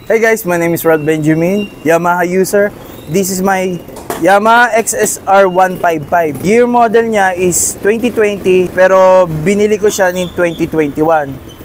Hey guys, my name is Rod Benjamin, Yamaha user. This is my Yamaha XSR 155. Year model niya is 2020 pero binili ko siya in 2021.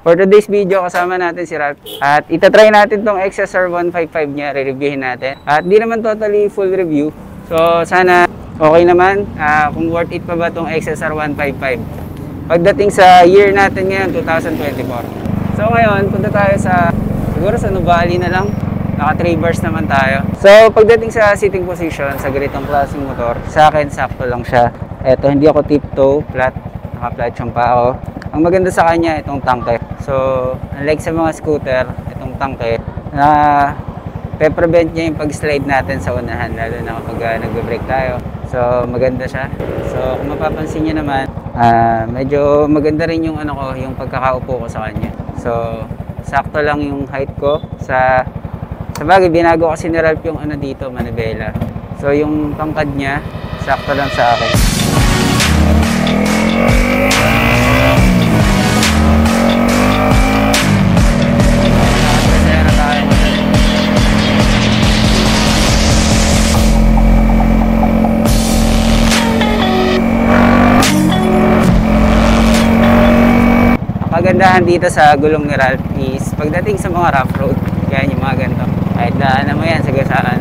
For today's video, kasama natin si Ralph. At itatry natin tong XSR 155 niya, re-reviewin natin. At di naman totally full review. So sana okay naman. Kung worth it pa ba tong XSR 155. Pagdating sa year natin ngayon, 2024. So ngayon, punta tayo siguro sa Nuvali na lang. Naka 3 bars naman tayo. So pagdating sa sitting position, sa ganitong klaseng motor, sa akin sakto lang siya. Eto, hindi ako tiptoe, flat. Naka-flat yung pa ako. Ang maganda sa kanya, itong tangke. So, unlike sa mga scooter, itong tangke, na pe-prevent niya yung pag-slide natin sa unahan, lalo na kapag nagbe-brake tayo. So, maganda siya. So, kung mapapansin niyo naman, medyo maganda rin yung yung pagkakaupo ko sa kanya. So, sakto lang yung height ko. Sa bagay, binago kasi ni Ralph yung dito, manibela. So, yung tangkad niya, sakto lang sa akin. Kagandahan dito sa gulong ni Ralph is pagdating sa mga rough road, yan yung mga ganito. Kahit daanan mo yan, sagasaan,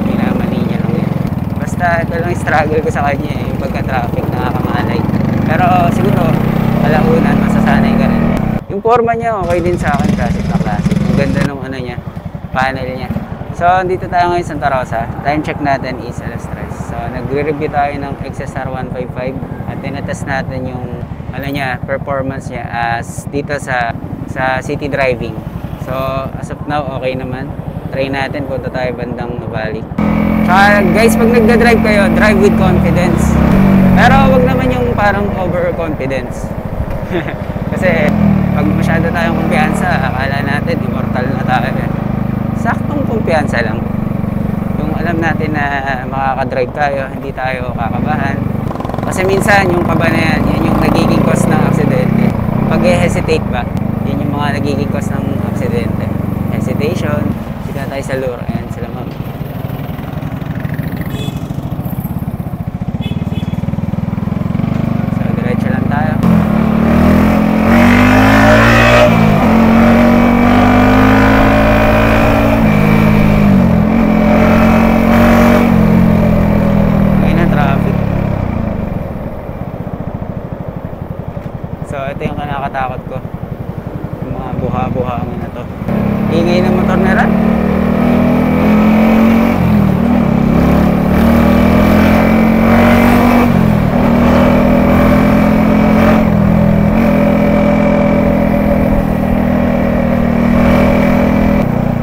minamani niya lang yan. Basta ito lang yung struggle ko sa kanya, yung pagka-traffic, nakakangalay. Pero siguro, kalaunan, masasanay ka rin. Yung forma niya, okay din sa akin, classic na classic. Ang ganda ng niya, panel niya. So, dito tayo ngayon sa Santa Rosa. Time check natin is alas 3. So, nagre-review tayo ng XSR 155 at tinatest natin yung performance niya as dito sa city driving. So, as of now, okay naman. Try natin, punta tayo bandang Nuvali. Tsaka guys, pag nagda-drive kayo, drive with confidence. Pero wag naman yung parang overconfidence. Kasi pag masyado tayong kumpiyansa, akala natin immortal na tayo. Saktong kumpiyansa lang. Yung alam natin na makakadrive tayo, hindi tayo kakabahan. Kasi minsan yung kaba na yan yung nagiging cause ng aksidente. Pag-hesitate ba, yun yung mga nagiging cause ng aksidente. Hesitation, sila tayo sa lure, ayan sila ma'am. So, diretso lang tayo. So, ito yung kinakatakot ko. Yung mga buha-buha na to. Ingay ng motor na rin.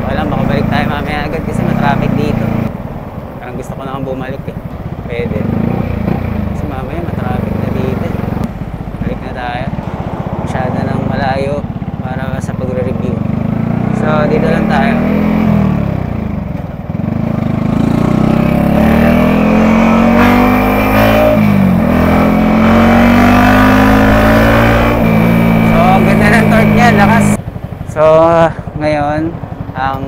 Wala, makabalik tayo mamaya agad kasi matraffic dito. Parang gusto ko naman bumalik eh. Pwede. Kasi mamaya matraffic na dito. Balik na tayo. Masyado nang malayo para sa pagre-review. So, dito lang tayo. So, ang ganda ng torque niya, lakas. So, ngayon, ang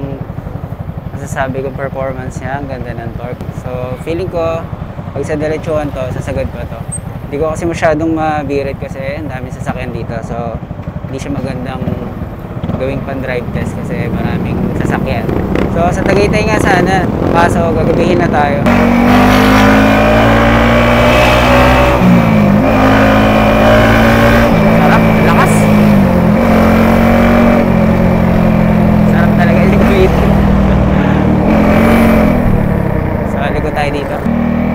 masasabi ko performance niya, ang ganda ng torque. So, feeling ko, pag sa diretsuhan to, sasagad pa to. Hindi ko kasi masyadong mabirit kasi ang dami sasakyan dito. So, hindi siya magandang gawing pan-drive test kasi maraming sasakyan. So, sa Tagaytay nga sana. Kaso, gagabihin na tayo. Sarap, lakas. Sarap talaga yung liquid. So, ligo tayo dito.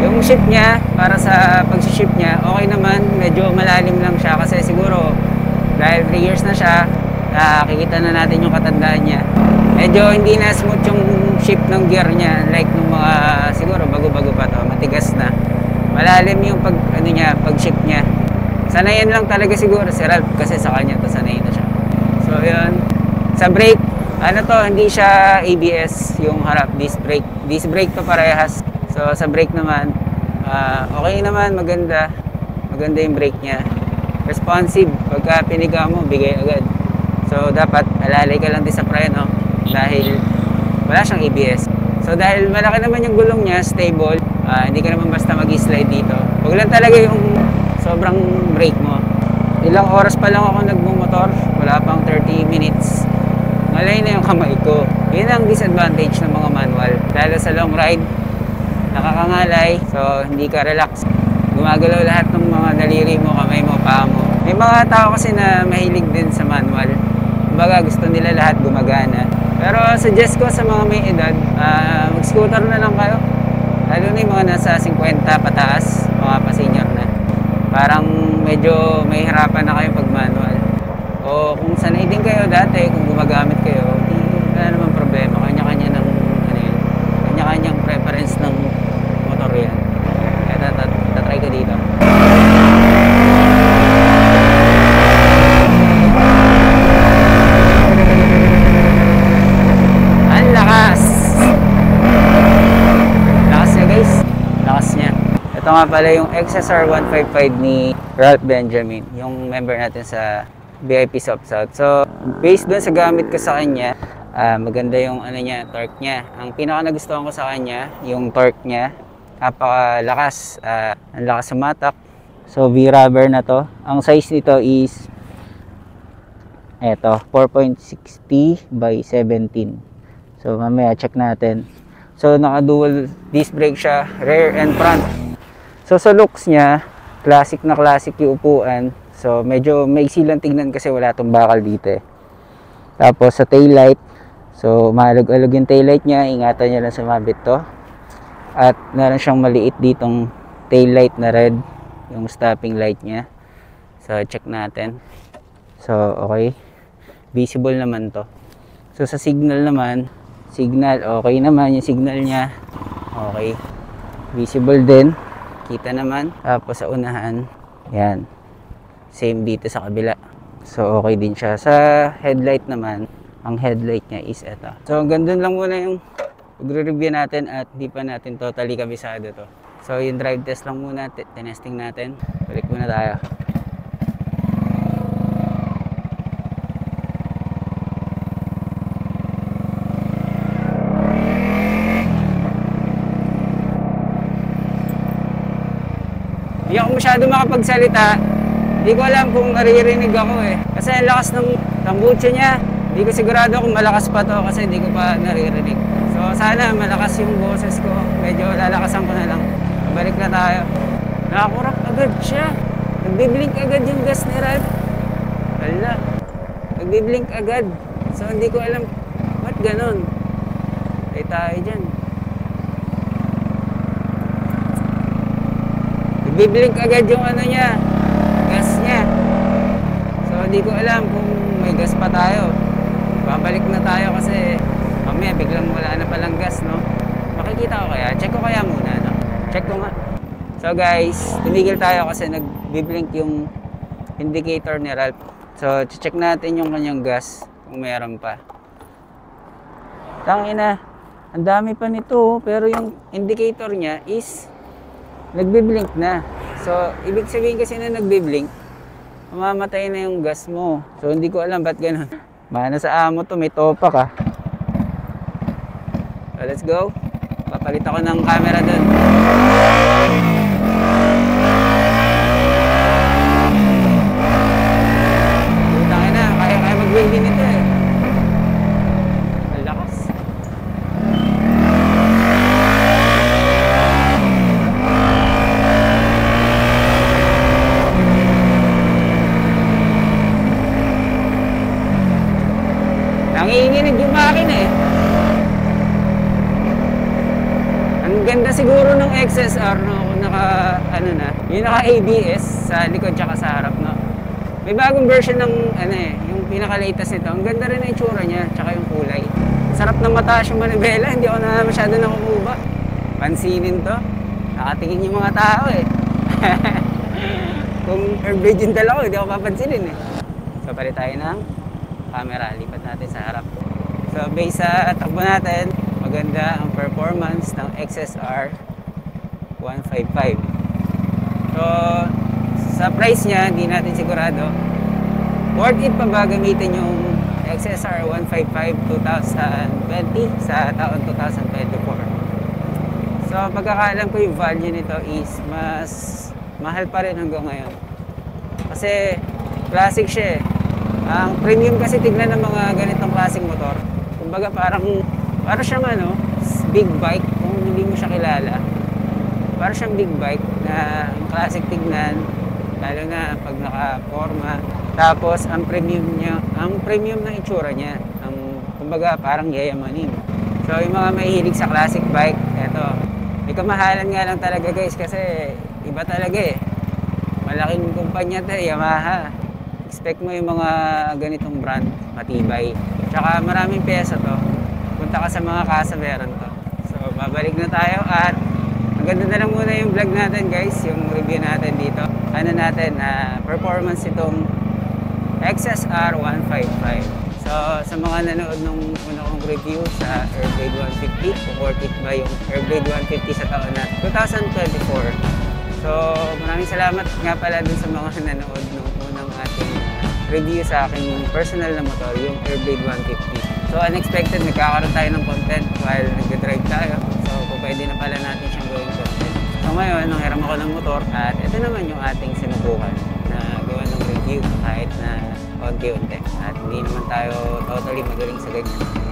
Yung shift niya, para sa pag-shift niya, okay naman. Medyo malalim lang siya kasi siguro dahil 3 years na siya, nakikita na natin yung katandaan niya. Medyo hindi na smooth yung shift ng gear niya like nung mga siguro bago malalim yung pag-shift niya. Sanayin lang talaga siguro si Ralph kasi sa kanya to sanayin na siya. So yun. Sa brake, hindi siya ABS yung harap, disc brake. Disc brake to parehas. So sa brake naman, okay naman, maganda. Maganda yung brake niya. Responsive, pagka piniga mo, bigay agad. So dapat alalay ka lang din sa preno dahil wala siyang ABS. So dahil malaki naman yung gulong niya, stable, hindi ka naman basta mag-slide dito. Huwag lang talaga yung sobrang brake mo. Ilang oras pa lang ako nagmumotor, wala pang 30 minutes. Malay na yung kamay ko. Yun ang disadvantage ng mga manual. Lalo sa long ride, nakakangalay, so hindi ka relax. Gumagalaw lahat ng mga daliri mo, kamay mo, paa mo. May mga tao kasi na mahilig din sa manual. Kumbaga gusto nila lahat gumagana. Pero suggest ko sa mga may edad, mag-scooter na lang kayo. Lalo na yung mga nasa 50 pataas, mga pa-senior na. Parang medyo may hirapan na kayo pag manual. O kung sanay din kayo dati, kung gumagamit kayo, wala naman problema. Kanya-kanya ng kanya-kanyang preference ng motor yan. Kaya tatry ka dito. Ang lakas! Lakas niya guys. Lakas niya. Ito nga pala yung XSR 155 ni Ralph Benjamin, yung member natin sa VIP Soft South. So, based dun sa gamit ko sa kanya, maganda yung torque niya. Ang pinaka nagustuhan ko sa kanya, yung torque niya, napakalakas. Ang lakas sa matak. So, V-rubber na to. Ang size nito is eto, 4.60 by 17. So, mamaya check natin. So, naka-dual disc brake siya, rear and front. So, sa looks niya, classic na classic yung upuan. So, medyo maiksi lang tignan kasi wala tong bakal dito eh. Tapos, sa taillight, so, mahalog-alog yung taillight niya. Ingatan niya lang sa mabit to. At meron siyang maliit ditong taillight na red, yung stopping light niya. So, check natin. So, okay. Visible naman to. So, sa signal naman, okay naman yung signal niya. Okay. Visible din. Kita naman. Tapos, sa unahan, yan. Same dito sa kabila. So, okay din siya. Sa headlight naman, ang headlight niya is ito. So, hanggang dun lang muna yung pagre-review natin at di pa natin totally kabisado to. So, yung drive test lang muna, tinesting natin. Balik muna tayo. Hindi ako masyado makapagsalita. Hindi ko alam kung naririnig ako eh. Kasi ang lakas ng tambucho niya. Hindi ko sigurado kung malakas pa to kasi hindi ko pa naririnig. So sana malakas yung boses ko. Medyo lalakasan ko na lang. Balik na tayo. Nakakurap agad siya. Nagbiblink agad yung gas ni Ralph. Wala. Nagbiblink agad. So hindi ko alam ba't ganon. Ay tayo dyan. Nagbiblink agad yung niya. Gas niya. So hindi ko alam kung may gas pa tayo. Babalik na tayo kasi mamaya biglang wala na palang gas, no? Makikita ko kaya? Check ko kaya muna, no? Check ko nga. So guys, tumigil tayo kasi nagbiblink yung indicator ni Ralph. So check natin yung kanyang gas kung mayroon pa. Tangina, ang dami pa nito pero yung indicator niya is nagbiblink na. So, ibig sabihin kasi na nagbiblink, mamamatay na yung gas mo. So, hindi ko alam ba't ganun. Mana sa amo to, may topak ah. So, let's go. Papalit ako ng camera dun. Tangin na, kaya mag-wheel din ito eh. Ang lakas. Nanginginig yung makina eh. Ang ganda siguro ng XSR no, kung yung naka ABS sa likod tsaka sa harap no. May bagong version ng yung pinaka-latest nito. Ang ganda rin ang itsura niya tsaka yung kulay. Sarap ng mataas yung manibela, hindi ako na masyado nakukuha. Pansinin to. Nakatingin yung mga tao eh. Kung airblade yung dala ko, hindi ako papansinin eh. So, palit tayo ng camera. Lipat natin sa harap. So, base sa takbo natin, maganda ang performance ng XSR 155. So, sa price niya, hindi natin sigurado. Worth it pa ba gamitin yung XSR 155 2020 sa taon 2024? So, pagkakaalam ko yung value nito is mas mahal pa rin hanggang ngayon. Kasi classic siya eh. Ang premium kasi tignan ng mga ganitong klaseng motor. Kumbaga parang siyang big bike kung hindi mo siya kilala. Parang siyang big bike na ang classic tignan, lalo na pag naka-forma. Tapos ang premium ng itsura niya, kumbaga parang yayamanin. So yung mga mahihilig sa classic bike, eto, may kamahalan nga lang talaga guys kasi iba talaga eh. Malaking kumpanya to, Yamaha. Expect mo yung mga ganitong brand, matibay. Tsaka maraming pyesa to. Punta ka sa mga Casa meron to. So babalik na tayo at maganda na lang muna yung vlog natin guys, yung review natin dito. Performance itong XSR 155. So sa mga nanood nung una kong review sa Airblade 150, kung worth it ba yung Airblade 150 sa taon na 2024. So maraming salamat nga pala dun sa mga nanood nung unang ating review sa aking personal na motor, yung Airblade 150. So unexpected, nagkakaroon tayo ng content while nag-drive tayo. So pwede na pala natin siyang gawing content. So ngayon, nanghiram ako ng motor at ito naman yung ating sinubukan na gawa ng review kahit na konti-unti. At hindi naman tayo totally magaling sa ganyan.